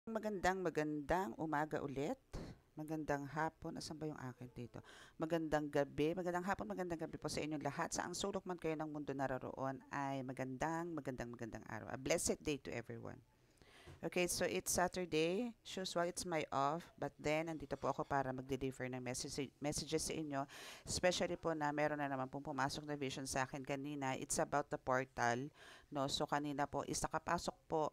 Magandang umaga ulit. Magandang hapon. Asan ba yung akin dito? Magandang gabi. Magandang hapon, magandang gabi po sa inyong lahat. Sa ang sulok man kayo ng mundo naroon ay magandang araw. A blessed day to everyone. Okay, so it's Saturday. Usual, it's my off. But then, nandito po ako para mag-deliver ng messages sa inyo. Especially po na meron na naman pong pumasok na vision sa akin kanina. It's about the portal. No? So, kanina po is nakapasok po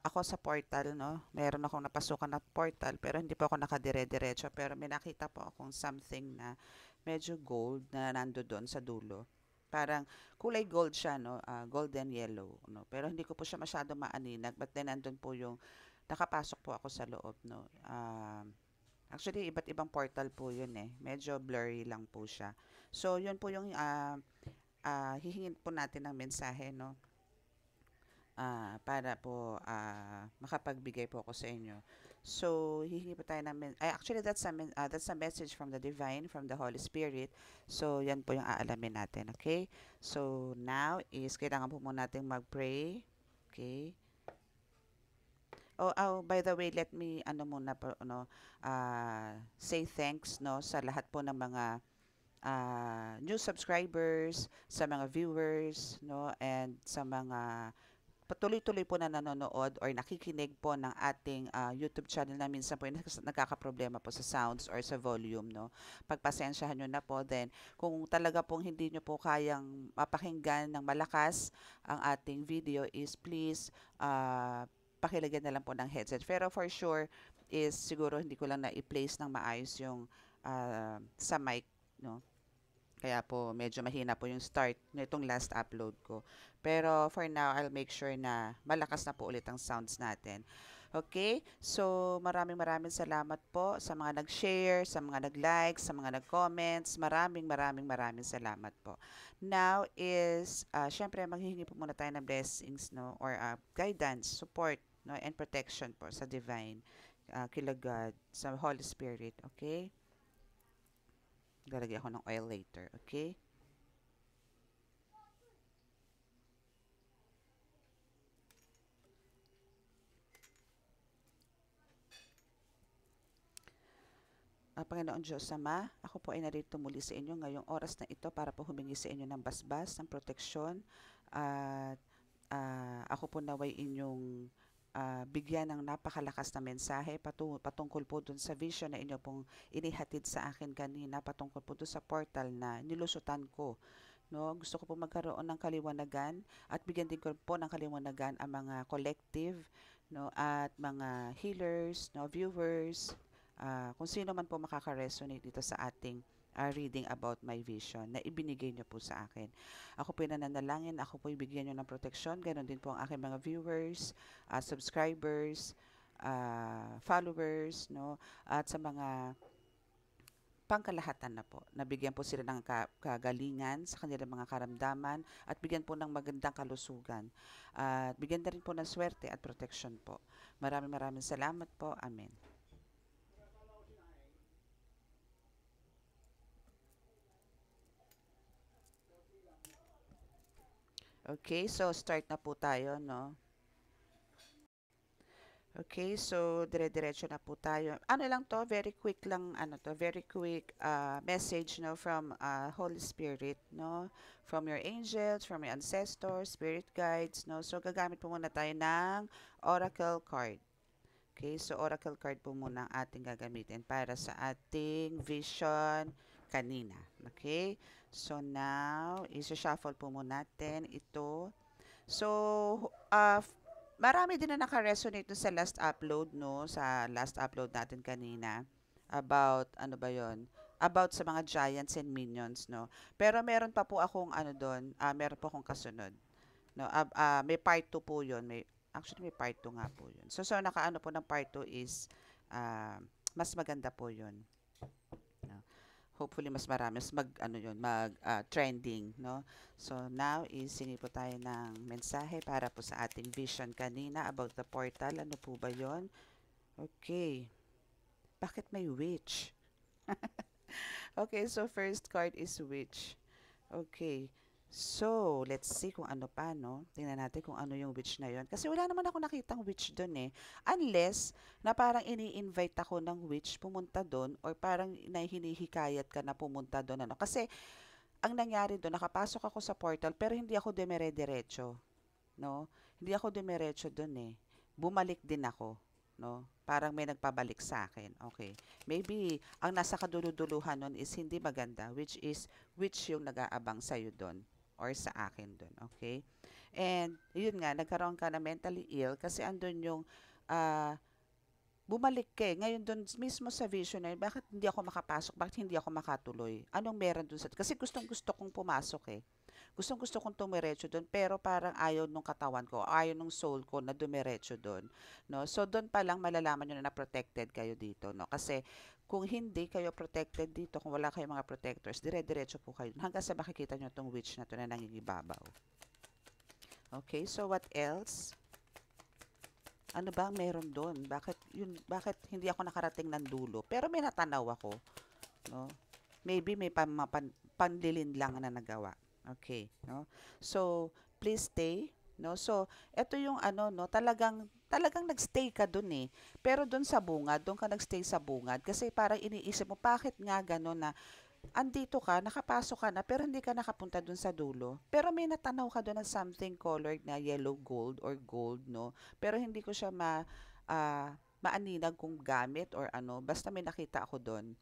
ako sa portal, no? Meron akong napasukan na portal, pero hindi po ako nakadire-diretso. Pero may nakita po akong something na medyo gold na nando doon sa dulo. Parang kulay gold siya, no? Golden yellow, no? Pero hindi ko po siya masyado maaninag. But then, nandun po yung, nakapasok po ako sa loob, no? Actually, iba't ibang portal po yun eh. Medyo blurry lang po siya. So, yun po yung hihingin po natin ng mensahe, no? Para po makapagbigay po ako sa inyo. So, hihingi po tayo ng actually that's a message from the divine, from the Holy Spirit. So, yan po yung aalamin natin, okay? So, now is kailangan po muna natin mag-pray. Okay? By the way, let me muna po say thanks no sa lahat po ng mga new subscribers, sa mga viewers, no, and sa mga patuloy-tuloy po na nanonood or nakikinig po ng ating YouTube channel na minsan po yung nagkakaproblema po sa sounds or sa volume, no? Pagpasensyahan nyo na po. Then, kung talaga pong hindi nyo po kayang mapakinggan ng malakas ang ating video is please pakilagyan na lang po ng headset. Pero for sure is siguro hindi ko lang na i-place ng maayos yung sa mic, no? Kaya po medyo mahina po yung start nitong last upload ko. Pero for now, I'll make sure na malakas na po ulit ang sounds natin. Okay? So maraming salamat po sa mga nag-share, sa mga nag-like, sa mga nag-comments. Maraming salamat po. Now is, syempre maghihingi po muna tayo ng blessings, no? Or guidance, support, no? And protection po sa divine, kila God, sa Holy Spirit. Okay? Lalagyan ako ng oil later, okay? Panginoon Diyos Ama, ako po ay narito muli sa inyo ngayong oras na ito para po humingi sa inyo ng basbas, ng proteksyon. At ako po naway inyong bigyan ng napakalakas na mensahe patungkol po dun sa vision na inyo pong inihatid sa akin kanina, patungkol po dun sa portal na nilusutan ko. No, gusto ko po magkaroon ng kaliwanagan at bigyan din ko po ng kaliwanagan ang mga collective, no, at mga healers, no, viewers, kung sino man po makaka-resonate dito sa ating reading about my vision na ibinigay niyo po sa akin. Ako po nananalangin, ako po ibigyan niyo ng proteksyon, ganoon din po ang aking mga viewers, subscribers, followers, no, at sa mga pangkalahatan na po. Nabigyan po sila ng kagalingan sa kanilang mga karamdaman at bigyan po ng magandang kalusugan. At bigyan na rin po ng swerte at protection po. Maraming salamat po. Amen. Okay, so start na po tayo, no? Okay, so dire-diretso na po tayo. Ano lang to, very quick lang, very quick message, no, from Holy Spirit, no, from your angels, from your ancestors, spirit guides, no. So gagamit po muna tayo ng oracle card. Okay, so oracle card po muna ang ating gagamitin para sa ating vision kanina. Okay, so now, isa-shuffle po muna natin ito. So, marami din na naka-resonate sa last upload, no? Sa last upload natin kanina. About, ano ba yon? About sa mga giants and minions, no? Pero meron pa po akong, doon, meron po akong kasunod. No? May part 2 po yun. Actually, may part 2 nga po yun. So nakaano po ng part 2 is, mas maganda po yun. No? Hopefully mas marami mas trending, no? So now is singi po tayo ng mensahe para po sa ating vision kanina about the portal. Ano po ba 'yon? Okay. Bakit may witch? Okay, so first card is witch. Okay. So, let's see kung ano pa, no? Tingnan natin kung ano yung witch na yon. Kasi wala naman ako nakitang witch doon eh. Unless na parang ini-invite ako ng witch pumunta doon or parang hinihikayat ka na pumunta doon. Ano? Kasi ang nangyari doon, nakapasok ako sa portal pero hindi ako demere-derecho, no? Hindi ako dumiretso doon eh. Bumalik din ako, no? Parang may nagpabalik sa akin. Okay. Maybe ang nasa kaduluduluhan nun is hindi maganda, which yung nag-aabang sa iyo doon or sa akin doon, okay? And yun nga, nagkaroon ka na mentally ill kasi andun yung ah, bumalik ka eh. Ngayon doon mismo sa vision na yun, bakit hindi ako makapasok? Bakit hindi ako makatuloy? Anong meron doon sa... Kasi gustong-gusto kong pumasok eh. Gustong-gusto kong tumiretso doon, pero parang ayaw nung katawan ko, ayaw nung soul ko na dumiretso doon, no? So doon pa lang malalaman niyo na protected kayo dito, no? Kasi kung hindi kayo protected dito, kung wala kayong mga protectors, dire-diretso po kayo hanggang sa makikita niyo tong witch na to na nangingibabaw. Okay, so what else? Ano ba ang meron doon? Bakit hindi ako nakarating ng dulo? Pero may natanaw ako, no? Maybe may panlilin lang na nagawa. Okay, no? So, please stay, no? So, ito yung ano, no, talagang nagstay ka dun eh. Pero dun sa bungad, dun ka nagstay sa bungad kasi parang iniisip mo bakit nga gano'n na andito ka, nakapasok ka na, pero hindi ka nakapunta dun sa dulo. Pero may natanaw ka dun na something colored na yellow gold or gold, no? Pero hindi ko siya maaninag kung gamit or ano. Basta may nakita ako dun,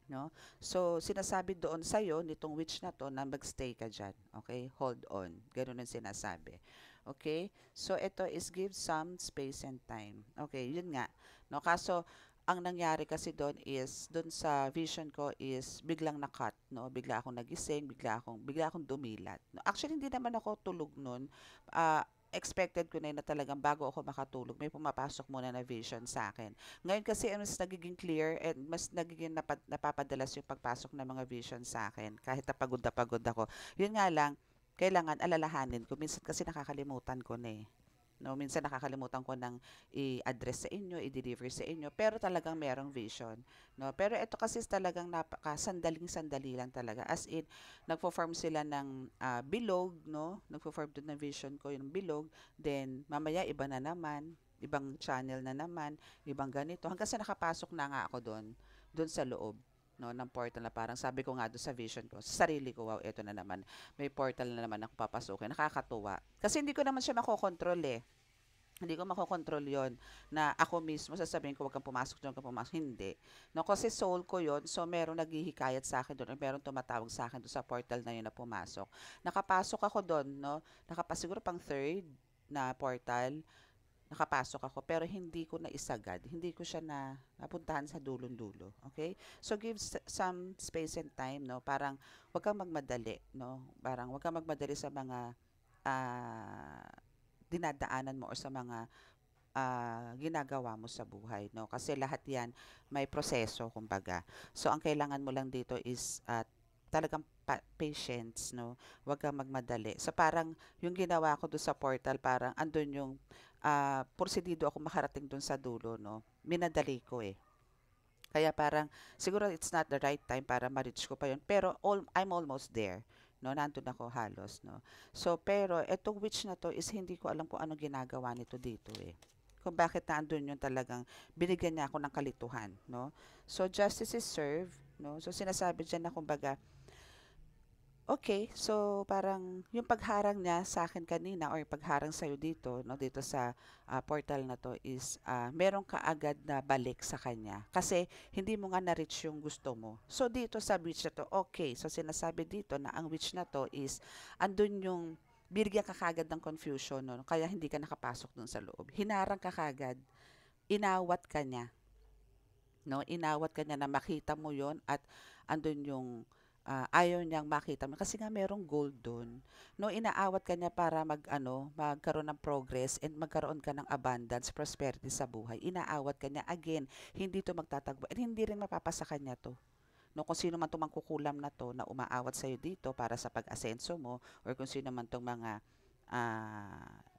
no? So, sinasabi doon sa'yo, nitong witch na to, na magstay ka dyan. Okay? Hold on. Ganun ang sinasabi. Okay? So, ito is give some space and time. Okay, yun nga. No? Kaso, ang nangyari kasi doon is, doon sa vision ko is biglang na-cut, no? Bigla akong nagising, bigla akong dumilat. No? Actually, hindi naman ako tulog noon. Expected ko na yun na talagang bago ako makatulog, may pumapasok muna na vision sa akin. Ngayon kasi mas nagiging clear and mas nagiging napapadalas yung pagpasok ng mga vision sa akin kahit na pagod ako. Yun nga lang, kailangan alalahanin ko. Minsan kasi nakakalimutan ko na eh. No, minsan nakakalimutan ko nang i-address sa inyo, i-deliver sa inyo, pero talagang merong vision, no? Pero ito kasi talagang napaka sandaling-sandali lang talaga. As in, nagfo-form sila ng bilog, no? Nagfo-form doon ng vision ko yung bilog, then mamaya iba na naman, ibang channel na naman, ibang ganito. Hanggang sa nakapasok na nga ako doon sa loob, no, ng portal na parang sabi ko nga doon sa vision ko, sa sarili ko, wow, eto na naman, may portal na naman ako papasukin. Nakakatuwa. Kasi hindi ko naman siya makokontrol eh. Hindi ko makokontrol yon na ako mismo sasabihin ko, wag kang pumasok doon, wag kang pumasok. Hindi. No, kasi soul ko yon, so merong naghihikayat sa akin doon, merong tumatawag sa akin doon sa portal na yun na pumasok. Nakapasok ako doon, no? Siguro pang third na portal, nakapasok ako, pero hindi ko na isagad. Hindi ko siya napuntahan sa dulong-dulo. Okay? So, give some space and time, no? Parang, wag kang magmadali, no? Parang, wag kang magmadali sa mga ah, dinadaanan mo or sa mga ginagawa mo sa buhay, no? Kasi lahat 'yan may proseso kumbaga. So ang kailangan mo lang dito is talagang patience, no? Huwag kang magmadali. So parang yung ginawa ko doon sa portal, parang andun yung porsidido ako makarating doon sa dulo, no? Minadali ko eh. Kaya parang siguro it's not the right time para ma-reach ko pa yun. Pero I'm almost there. No, nandun ako halos, no. So, pero etong witch na to is hindi ko alam kung ano ginagawa nito dito eh. Kung bakit nandun yung talagang binigyan niya ako ng kalituhan, no. So, justice is served, no. So, sinasabi dyan na kumbaga, okay, so parang yung pagharang niya sa akin kanina or pagharang sa'yo dito, no, dito sa portal na to is meron ka agad na balik sa kanya. Kasi hindi mo nga na-reach yung gusto mo. So dito sa witch na to, okay, so sinasabi dito na ang witch na to is andun yung binigyan ka kagad ng confusion, no, kaya hindi ka nakapasok dun sa loob. Hinarang ka kagad, inawat ka niya, no, inawat ka niya na makita mo yon at andun yung ayaw niyang makita mo kasi nga merong gold doon. No, inaawat ka niya para magkaroon ng progress and magkaroon ka ng abundance, prosperity sa buhay. Inaawat ka niya again, hindi to magtatagpo at hindi rin mapapasa kanya to. No, kung sino man itong mangkukulam na to na umaawat sa'yo dito para sa pag-asenso mo or kung sino man itong mga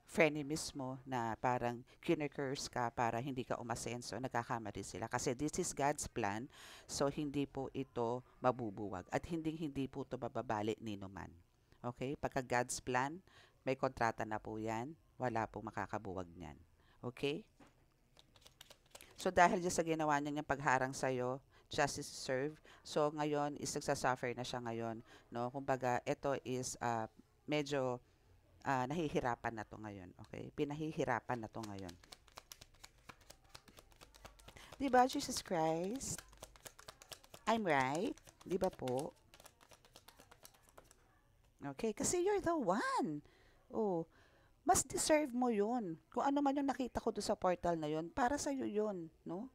frenemies mo na parang kinurse ka para hindi ka umasenso, nagkakamali sila. Kasi this is God's plan, so hindi po ito mabubuwag at hindi po ito bababali ni numan. Okay? Pagka God's plan, may kontrata na po yan. Wala pong makakabuwag niyan. Okay? So dahil dyan sa ginawa niya niyang pagharang sa'yo, justice is served. So ngayon is nagsasuffer na siya ngayon. No? Kumbaga, ito is medyo nahihirapan na to ngayon. Okay? Pinahihirapan na to ngayon. Diba, Jesus Christ? I'm right? Diba po? Okay, kasi you're the one. Oh, mas deserve mo yun. Kung ano man yung nakita ko doon sa portal na yun, para sa'yo yun, no?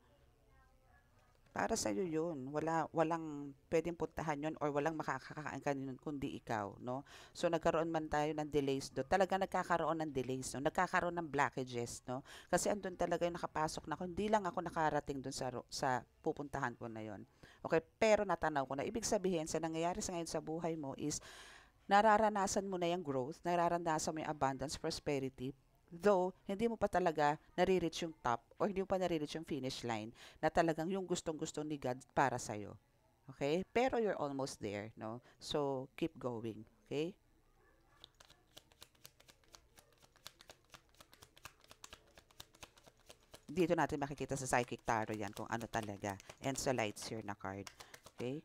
Para sa'yo yun. Walang pwedeng puntahan yun or walang makakakaan ka nun kundi ikaw, no? So, nagkaroon man tayo ng delays doon. Talaga nagkakaroon ng delays, no? Nagkakaroon ng blockages, no? Kasi andun talaga yung nakapasok na ako. Hindi lang ako nakarating doon sa pupuntahan ko na yon. Okay, pero natanaw ko na. Ibig sabihin, sa nangyayari sa ngayon sa buhay mo is nararanasan mo na yung growth, nararanasan mo yung abundance, prosperity, though hindi mo pa talaga nare-reach yung top or hindi mo pa nare-reach yung finish line na talagang yung gustong-gusto ni God para sa'yo. Okay? Pero you're almost there, no? So, keep going. Okay? Dito natin makikita sa Psychic Tarot yan kung ano talaga. And sa Lights here na card. Okay?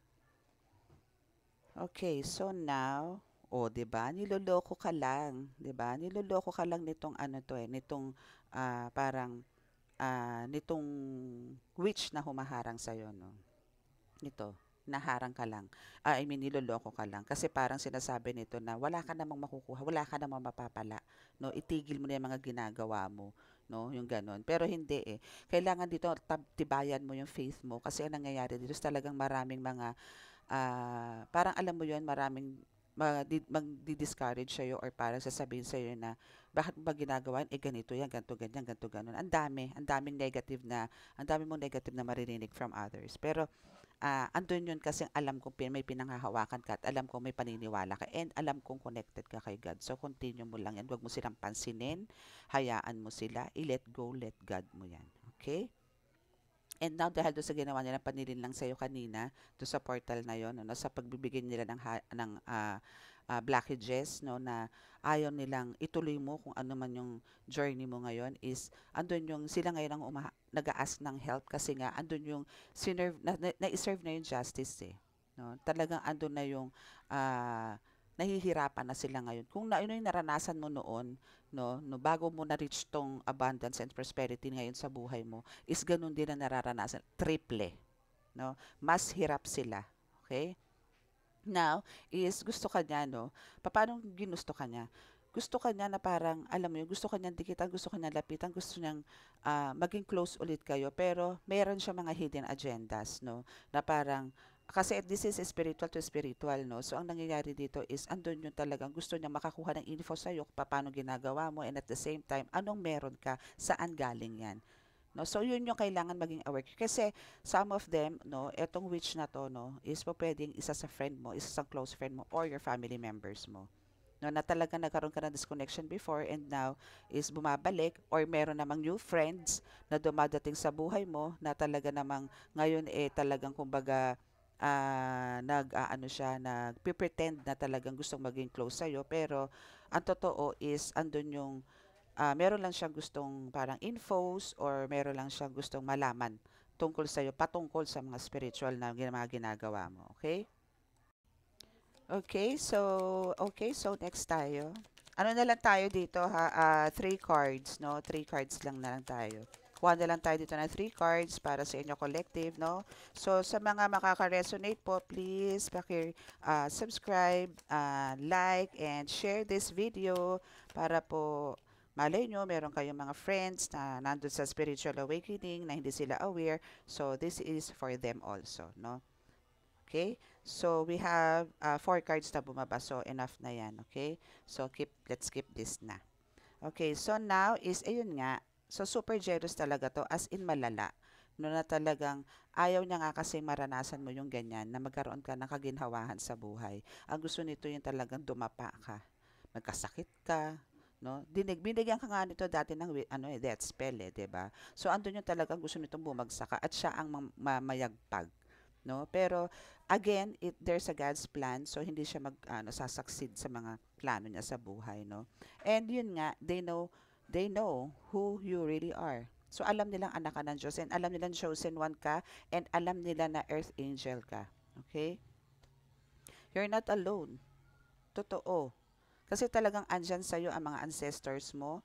Okay, so now, oh, 'di ba? Niloloko ka lang, 'di ba? Niloloko ka lang nitong ano to nitong parang nitong witch na humaharang sa no. Nito, naharang ka lang. I mean, niloloko ka lang kasi parang sinasabi nito na wala ka namang makukuha, wala ka namang mapapala, no? Itigil mo na 'yung mga ginagawa mo, no? Yung ganon. Pero hindi eh. Kailangan dito tibayan mo yung faith mo kasi ang nangyayari dito is talagang maraming mga parang alam mo yon maraming magdi-discourage sa'yo or parang sasabihin sa'yo na bakit mo ba ginagawa yun? Eh ganito yan, ganito, ganyan, ganito, ganon. Ang daming negative na, ang dami mong negative na maririnig from others. Pero andun yun kasi alam kong may pinanghahawakan ka at alam kong may paniniwala ka and alam kong connected ka kay God. So continue mo lang yan. Huwag mo silang pansinin. Hayaan mo sila. I-let go, let God mo yan. Okay? And now, dahil doon sa ginawa nila panilin lang sa'yo kanina, doon sa portal na yon, ano, sa pagbibigay nila ng blockages, no, na ayaw nilang ituloy mo kung ano man yung journey mo ngayon, is andun yung sila ngayon ang nag-a-ask ng help kasi nga andun yung na-serve na yung justice eh. No? Talagang andun na yung nahihirapan na sila ngayon. Kung ano yung naranasan mo noon, no, bago mo na-reach tong abundance and prosperity ngayon sa buhay mo, is ganun din na nararanasan, triple, no? Mas hirap sila, okay? Now, is gusto ka niya, no? Paano ginusto ka niya? Gusto ka niya na parang, alam mo yun, gusto ka niyang dikitan, gusto ka niyang lapitan, gusto niyang maging close ulit kayo, pero meron siya mga hidden agendas, no? Na parang, kasi this is spiritual to spiritual, no? So, ang nangyayari dito is, andun yung talagang gusto niya makakuha ng info sa'yo, paano ginagawa mo, and at the same time, anong meron ka, saan galing yan. No, so yun yung kailangan maging aware. Kasi some of them, no, etong witch na to, no, is po pwedeng isa sa friend mo, isa sa close friend mo, or your family members mo. No, na talaga nagkaroon ka ng disconnection before and now is bumabalik or meron namang new friends na dumadating sa buhay mo na talaga namang ngayon eh talagang kumbaga ano siya, nag-pretend na talagang gustong maging close sa'yo pero ang totoo is andun yung meron lang siyang gustong parang infos or meron lang siyang gustong malaman tungkol sa'yo, patungkol sa mga spiritual na mga ginagawa mo. Okay? Okay, so next tayo. Ano na lang tayo dito ha? 3 cards, no? 3 cards lang na lang tayo. Kuha na lang tayo dito ng 3 cards para sa inyo collective, no? So, sa mga makaka-resonate po, please subscribe, like, and share this video para po malay nyo, meron kayong mga friends na nandun sa spiritual awakening na hindi sila aware. So, this is for them also, no? Okay? So, we have 4 cards na bumaba. So, enough na yan. Okay? So, let's keep this na. Okay, so now is, ayun nga. So, super jealous talaga to. As in malala. No, na talagang ayaw niya nga kasi maranasan mo yung ganyan na magkaroon ka ng kaginhawahan sa buhay. Ang gusto nito yung talagang dumapa ka. Magkasakit ka, no? Binigyan ka nga nito dati ng death spell eh, 'di ba? So andun yung talagang gusto nitong bumagsak ka at siya ang mamayagpag, no? Pero again, there's a God's plan, so hindi siya sasucceed sa mga plano niya sa buhay, no? And yun nga, they know who you really are. So alam nilang anak ka ng Diyos, and alam nilang chosen one ka, and alam nila na earth angel ka. Okay? You're not alone. Totoo. Kasi talagang andyan sa'yo ang mga ancestors mo,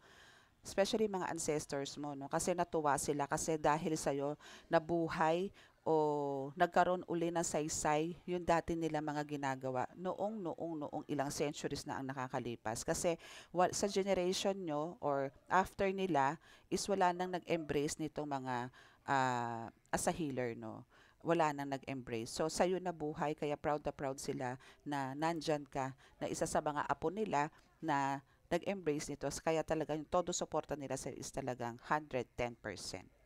especially mga ancestors mo, no? Kasi natuwa sila kasi dahil sa'yo nabuhay o nagkaroon uli ng saysay yung dati nila mga ginagawa noong ilang centuries na ang nakakalipas. Kasi sa generation nyo or after nila is wala nang nag-embrace nitong mga as a healer, no? Wala nang nag-embrace. So, sa'yo na buhay, kaya proud na proud sila na nandyan ka, na isa sa mga apo nila na nag-embrace nito. Kaya talaga yung todo suporta nila sa is talagang 110%,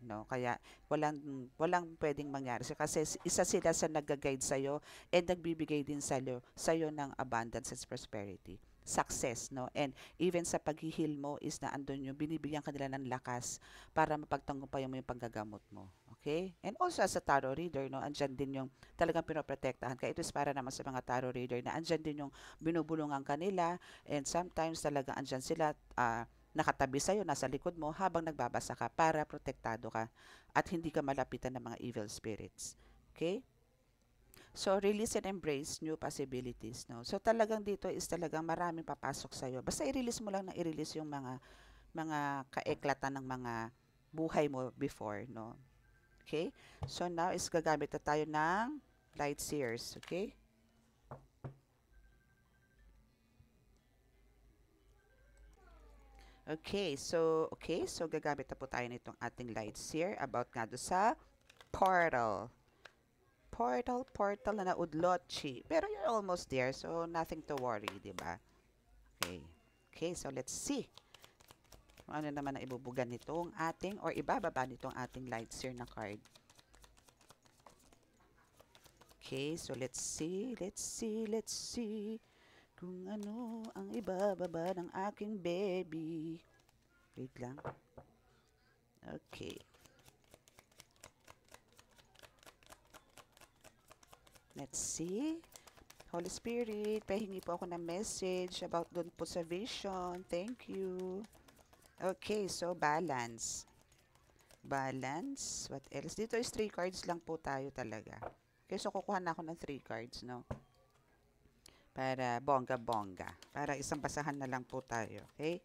no? Kaya walang pwedeng mangyari. Kasi isa sila sa nag-guide sa'yo and nagbibigay din sa'yo ng abundance and prosperity. Success, no? And even sa paghihil mo is na andun yung binibigyan kanila ng lakas para mapagtagumpayan mo yung panggagamot mo. Okay? And also as a tarot reader, no, andyan din yung talagang pinoprotektahan ka. Ito is para naman sa mga tarot reader na andyan din yung binubulungan kanila, and sometimes talaga andyan sila nakatabi sa'yo, nasa likod mo habang nagbabasa ka para protektado ka at hindi ka malapitan ng mga evil spirits. Okay? So, release and embrace new possibilities. No? So, talagang dito is talagang maraming papasok sa'yo. Basta i-release mo lang na i-release yung mga kaeklatan ng mga buhay mo before. No? Okay? So, now is gagamit na tayo ng light seers. Okay? Okay, so gagamit na po tayo nitong ating light seer about nga do sa portal. Portal na naudlot, chi. Pero you're almost there, so nothing to worry, di ba? Okay, so let's see. Kung ano naman ang ibubugan nitong ating, or ibababa nitong ating light seer na card. Okay, so let's see. Kung ano ang ibababa ng aking baby. Wait lang. Okay. Let's see. Holy Spirit, pahingi po ako ng message about doon po sa vision. Thank you. Okay, so balance. Balance. What else? Dito is 3 cards lang po tayo talaga. Okay, so kukuha na ako ng 3 cards, no? Para bongga-bongga. Para isang basahan na lang po tayo. Okay?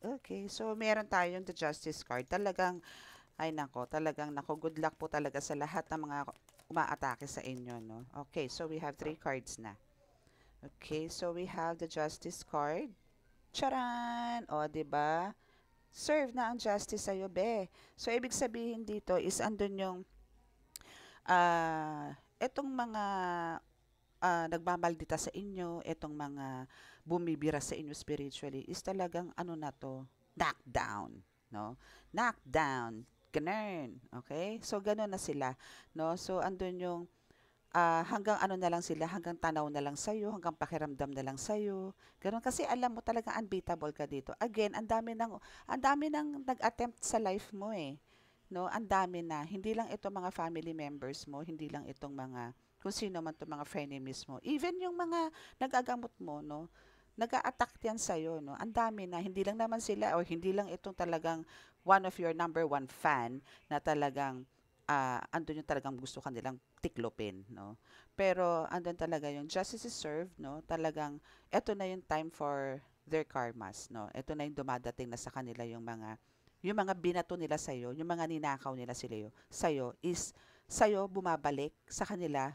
Okay. So, meron tayong the Justice card. Talagang, talagang good luck po talaga sa lahat ng mga umaatake sa inyo, no? Okay, so we have 3 cards na. Okay, so we have the Justice card. Charan! O, diba? Serve na ang justice sa'yo, be. So, ibig sabihin dito is andun yung etong mga nagmamaldita sa inyo, etong mga bumibira sa inyo spiritually, is talagang ano na to, knockdown, no? Knockdown, ganun, okay? So, ganun na sila, no? So, andun yung hanggang ano na lang sila, hanggang tanaw na lang sa'yo, hanggang pakiramdam na lang sa'yo. Ganun, kasi alam mo talaga unbeatable ka dito. Again, ang dami nang nag-attempt sa life mo eh. No, ang dami na. Hindi lang itong mga family members mo, hindi lang itong mga kung sino man itong mga frenemies mo. Even yung mga nagagamot mo, no, nag-a-attack yan sa'yo, no. Ang dami na. Hindi lang naman sila, or hindi lang itong talagang one of your number one fan na talagang andun yung talagang gusto kanilang tiklopin, no? Pero andun talaga yung justice is served, no? Talagang eto na yung time for their karmas, no? Eto na yung dumadating na sa kanila yung mga binato nila sa iyo, yung mga ninakaw nila sa'yo is sa'yo bumabalik, sa kanila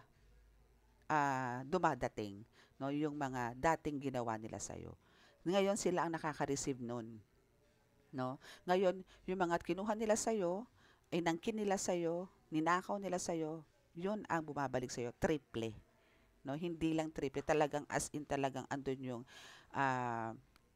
dumadating, no? Yung mga dating ginawa nila sa iyo. Ngayon sila ang nakaka-receive nun, no? Ngayon, yung mga kinuha nila sa'yo, inangkin nila sa'yo, ninakaw nila sa'yo, yun ang bumabalik sa'yo, triple. No? Hindi lang triple, talagang as in talagang andun yung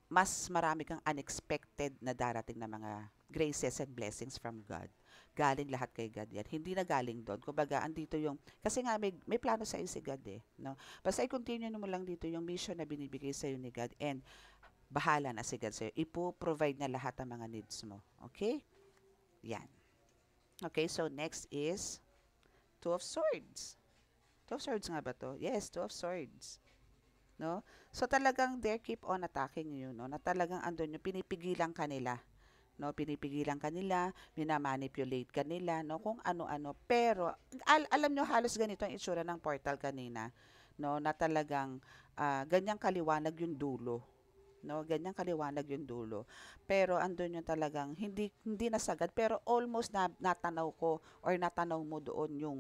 mas marami kang unexpected na darating na mga graces and blessings from God. Galing lahat kay God yan. Hindi na galing doon. Kumbaga, andito yung, kasi nga may plano sa si God eh. No? Basta i-continue mo lang dito yung mission na binibigay sa'yo ni God, and bahala na si God sa'yo. Ipo-provide na lahat ng mga needs mo. Okay? Yan. Okay, so next is Two of Swords. Two of Swords nga ba to? Yes, Two of Swords. No? So talagang they keep on attacking you, no? Na talagang andun yung pinipigilan kanila, no? Pinipigilan kanila, minamanipulate kanila, no? Kung ano-ano. Pero alam nyo halos ganito ang itsura ng portal kanina, no? Na talagang ganyang kaliwanag yung dulo, no, ganyan kaliwanag yung dulo, pero andun yung talagang hindi nasagad, pero almost natanaw ko or natanaw mo doon yung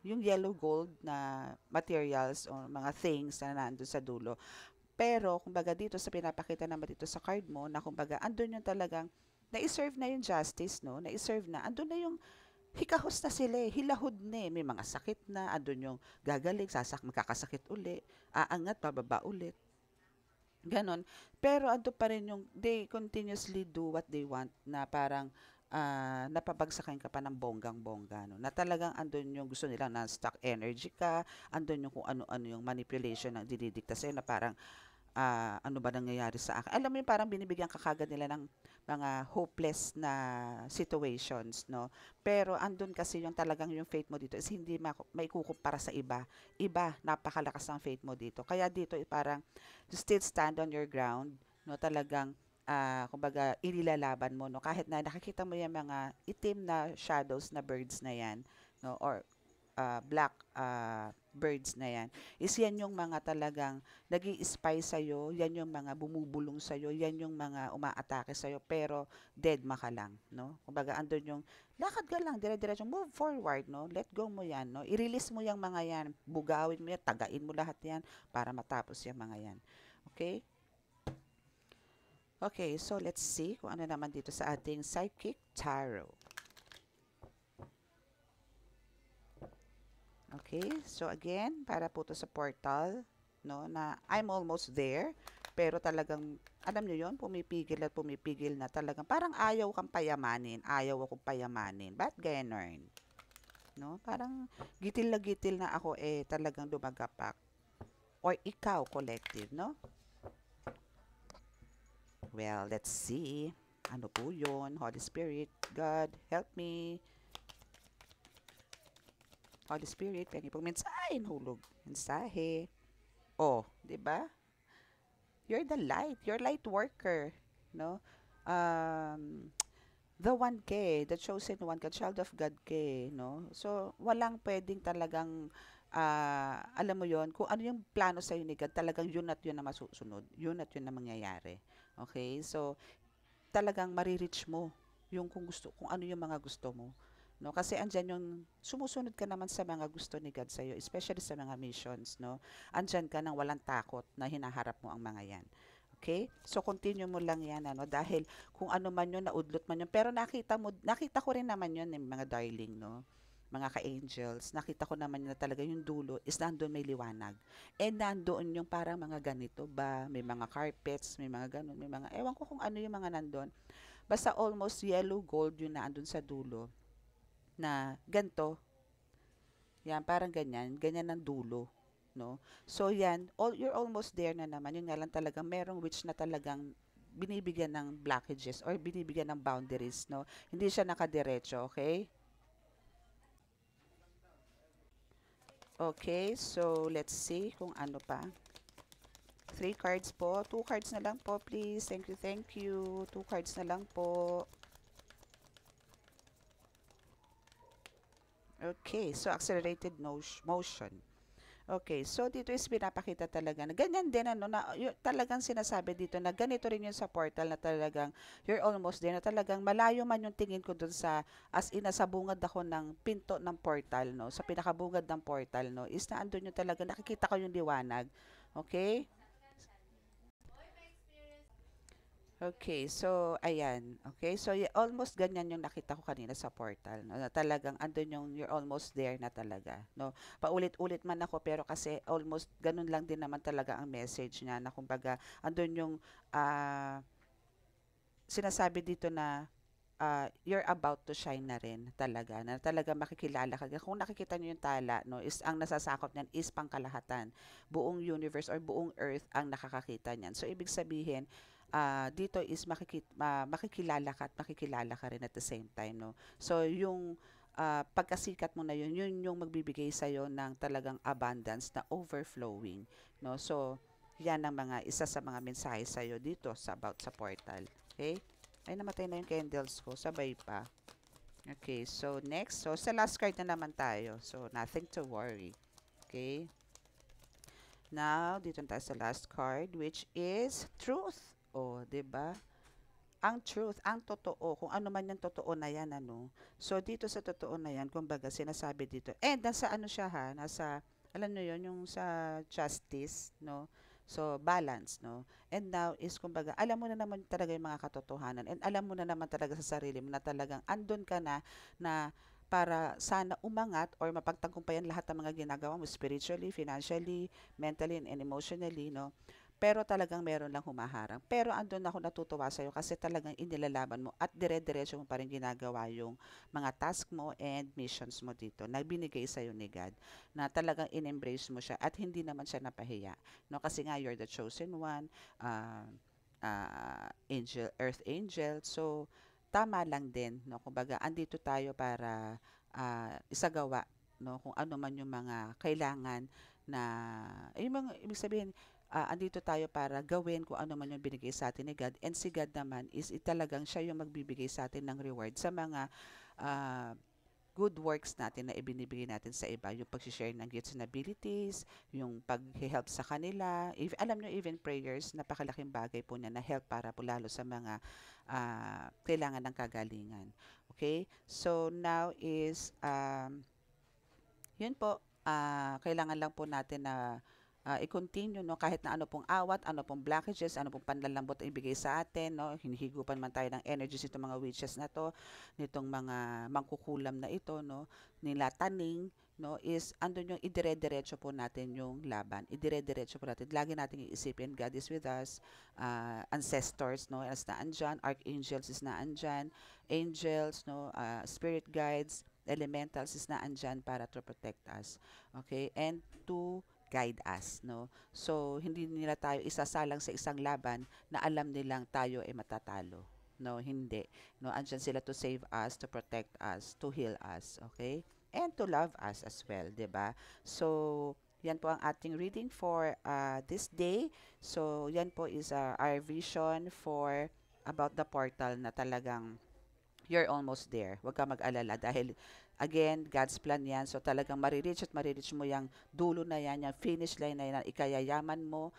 yung yellow gold na materials o mga things na nandun sa dulo. Pero kumbaga dito sa pinapakita naman dito sa card mo na kumbaga andun yung talagang na-serve na yung justice, no, na-serve na, andun na yung hikahos na sila eh, hilahod na eh, may mga sakit na, andun yung gagaling, makakasakit uli, aangat, bababa ulit. Ganon. Pero ando pa rin yung they continuously do what they want na parang napabagsakan ka pa ng bonggang-bongga, no? Na talagang andun yung gusto nila na stock energy ka, andun yung kung ano-ano yung manipulation ng dinidikta sa'yo na parang ano ba nangyayari sa akin? Alam mo yung parang binibigyan ka kagad nila ng mga hopeless na situations, no? Pero andun kasi yung talagang yung faith mo dito is hindi maikukumpara sa iba. Iba, napakalakas ng faith mo dito. Kaya dito parang still stand on your ground, no? Talagang kumbaga inilalaban mo, no? Kahit na nakikita mo yung mga itim na shadows na birds na yan, no? Or black birds na yan, is yan yung mga talagang nag-i-spy sa'yo, yan yung mga bumubulong sa'yo, yan yung mga umaatake sa'yo, pero dead ma ka lang, no? Kumbaga, andun yung, lakad ka lang, dire-diretso, move forward, no? Let go mo yan, no? I-release mo yung mga yan, bugawin mo yan, tagain mo lahat yan, para matapos yung mga yan. Okay? Okay, so let's see kung ano naman dito sa ating Psychic Tarot. Okay, so again, para po to sa portal, no, na I'm almost there, pero talagang, alam nyo yon, pumipigil at pumipigil na talagang, parang ayaw kang payamanin, ayaw akong payamanin. Ba't ganon? No, parang gitil na ako talagang dumagapak. Or ikaw, collective, no? Well, let's see. Ano po yun? Holy Spirit, God, help me. Holy Spirit, pengi pong mensahe, hulog. Mensahe. Oh, 'di ba? You're the light. You're light worker, no? Um, the one ka, the chosen one ka, child of God ka, no? So, walang pwedeng talagang alam mo yon, kung ano yung plano sa ni God, talagang yun at yun na masusunod. Yun at yun na mangyayari. Okay? So, talagang marireach mo yung kung ano yung mga gusto mo, no? Kasi andyan yung sumusunod ka naman sa mga gusto ni God sa iyo, especially sa mga missions, no? Andyan ka nang walang takot na hinaharap mo ang mga yan. Okay? So continue mo lang yan, ano, dahil kung ano man yun, naudlot man yun, pero nakita ko rin naman yun, mga darling, no? Mga ka-angels, nakita ko naman na talaga yung dulo is nandoon may liwanag. And nandoon yung parang mga ganito ba, may mga carpets, may mga ganun, may mga, ewan ko kung ano yung mga nandoon. Basta almost yellow gold yung naandun sa dulo na ganto. Yan, parang ganyan, ganyan ang dulo, no? So yan, you're almost there na naman. Yun nga lang talagang merong witch na talagang binibigyan ng blockages or binibigyan ng boundaries, no? Hindi siya nakadiretso, okay? Okay, so let's see kung ano pa. 3 cards po. 2 cards na lang po, please. Thank you, thank you. 2 cards na lang po. Okay, so accelerated motion. Okay, so dito is pinapakita talaga na ganyan din, ano, na talagang sinasabi dito na ganito rin yung sa portal na talagang you're almost there, na talagang malayo man yung tingin ko dun sa, as in, sa bungad ako ng pinto ng portal, no, sa pinakabungad ng portal, no, is na andun yung talaga, nakikita ko yung liwanag. Okay? Okay, so ayan. Okay, so almost ganyan yung nakita ko kanina sa portal, no? Na talagang andun yung you're almost there na talaga, no? Paulit-ulit man ako, pero kasi almost ganun lang din naman talaga ang message niya, na kumbaga andun yung ah, sinasabi dito na you're about to shine na rin talaga, na talaga makikilala ka. Kung nakikita niyo yung tala, no, is ang nasasakop niyan is pangkalahatan. Buong universe or buong earth ang nakakakita niyan. So ibig sabihin, dito is makikilala ka at makikilala ka rin at the same time, no? So, yung pagkasikat mo na yun yung magbibigay sa'yo ng talagang abundance na overflowing, no? So, yan ang isa sa mga mensahe sa'yo dito about sa portal. Okay? Ay, namatay na yung candles ko. Sabay pa. Okay, so next. So, sa last card na naman tayo. So, nothing to worry. Okay? Now, dito na tayo sa last card, which is truth. O, 'di ba? Ang truth, ang totoo, kung ano man yung totoo na yan, ano. So, dito sa totoo na yan, kumbaga, sinasabi dito, and nasa ano siya ha, nasa, alam nyo yun, yung sa justice, no? So, balance, no? And now is, kumbaga, alam mo na naman talaga yung mga katotohanan, and alam mo na naman talaga sa sarili mo na talagang andun ka na para sana umangat or mapagtagumpayan lahat ng mga ginagawa mo spiritually, financially, mentally, and emotionally, no? Pero talagang meron lang humaharang. Pero andun ako natutuwa sa'yo kasi talagang inilalaban mo at dire-diretso mo pa rin ginagawa yung mga task mo and missions mo dito na binigay sa'yo ni God. Na talagang in-embrace mo siya at hindi naman siya napahiya. No? Kasi nga, you're the chosen one, angel, earth angel. So, tama lang din. No? Kumbaga, andito tayo para isagawa, no? Kung ano man yung mga kailangan na, yung mga, ibig sabihin, andito tayo para gawin kung ano man yung binigay sa atin ni God. And si God naman is talagang siya yung magbibigay sa atin ng reward sa mga uh, good works natin na ibinibigay natin sa iba. Yung pag-share ng gifts and abilities, yung pag-help sa kanila. If, alam nyo, even prayers, napakalaking bagay po niya na help para po lalo sa mga kailangan ng kagalingan. Okay? So, now is, yun po, kailangan lang po natin na i-continue, no, kahit na ano pong awat, ano pong blockages, ano pong panlalambot ang ibigay sa atin, no, hinihigupan man tayo ng energies nitong mga witches na to, nitong mga mangkukulam na ito, no, nila taning, no, is andun yung idire-diretso po natin yung laban. Idire-diretso po natin. Lagi nating iisipin, God is with us, ancestors, no, is na andyan, archangels is na andyan, angels, no, spirit guides, elementals is na andyan para to protect us. Okay? And to guide us, no? So, hindi nila tayo isasalang sa isang laban na alam nilang tayo ay matatalo. No, hindi. No, andyan sila to save us, to protect us, to heal us, okay? And to love us as well, 'di ba? So, yan po ang ating reading for this day. So, yan po is our vision for about the portal na talagang you're almost there. Huwag ka mag-alala dahil again, God's plan yan. So talagang marireach at marireach mo yung dulo na yan, yung finish line na yan, ikayayaman mo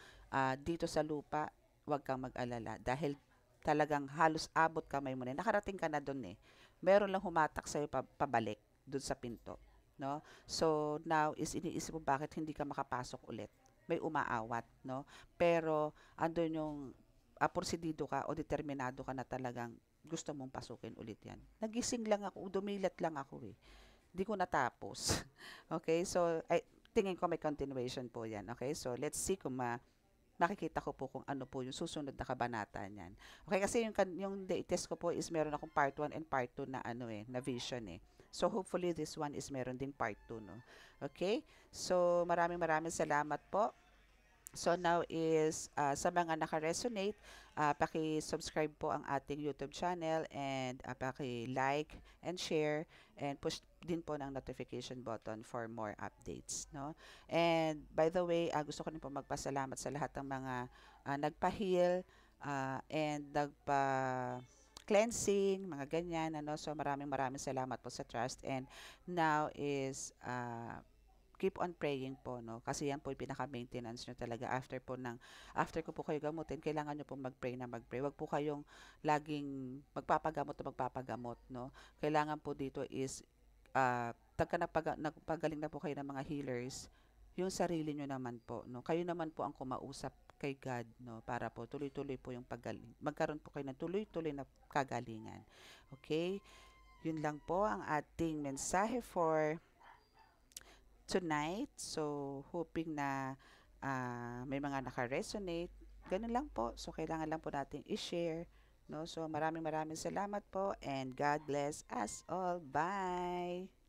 dito sa lupa. Huwag kang mag-alala dahil talagang halos abot kamay mo na. Nakarating ka na doon eh. Meron lang humatak sa'yo pabalik doon sa pinto. No? So now is iniisip mo bakit hindi ka makapasok ulit. May umaawat, no? Pero andun yung porsidido ka o determinado ka na talagang gusto mong pasukin ulit yan. Nagising lang ako, dumilat lang ako eh. Hindi ko natapos. Okay, so tingin ko may continuation po yan. Okay, so let's see kung makikita ko po kung ano po yung susunod na kabanata niyan. Okay, kasi yung latest ko po is meron akong part 1 and part 2 na ano na vision eh. So hopefully this one is meron ding part 2, no. Okay? So maraming salamat po. So now is sa mga naka-resonate, paki-subscribe po ang ating YouTube channel and paki-like and share and push din po ng notification button for more updates, no? And by the way, gusto ko din po magpasalamat sa lahat ng mga nagpa-heal and cleansing, mga ganyan, ano. So maraming salamat po sa trust and now is keep on praying po, no? Kasi yan po yung pinaka-maintenance nyo talaga. After ko po kayo gamutin, kailangan nyo po mag-pray na mag-pray. Huwag po kayong laging magpapagamot, no? Kailangan po dito is, pagka nagpagaling na po kayo ng mga healers, yung sarili nyo naman po, no? Kayo naman po ang kumausap kay God, no? Para po tuloy-tuloy po yung paggaling. Magkaroon po kayo ng tuloy-tuloy na kagalingan. Okay? Yun lang po ang ating mensahe for tonight. So, hoping na may mga naka-resonate. Ganun lang po. So, kailangan lang po natin i-share. No? So, maraming salamat po and God bless us all. Bye!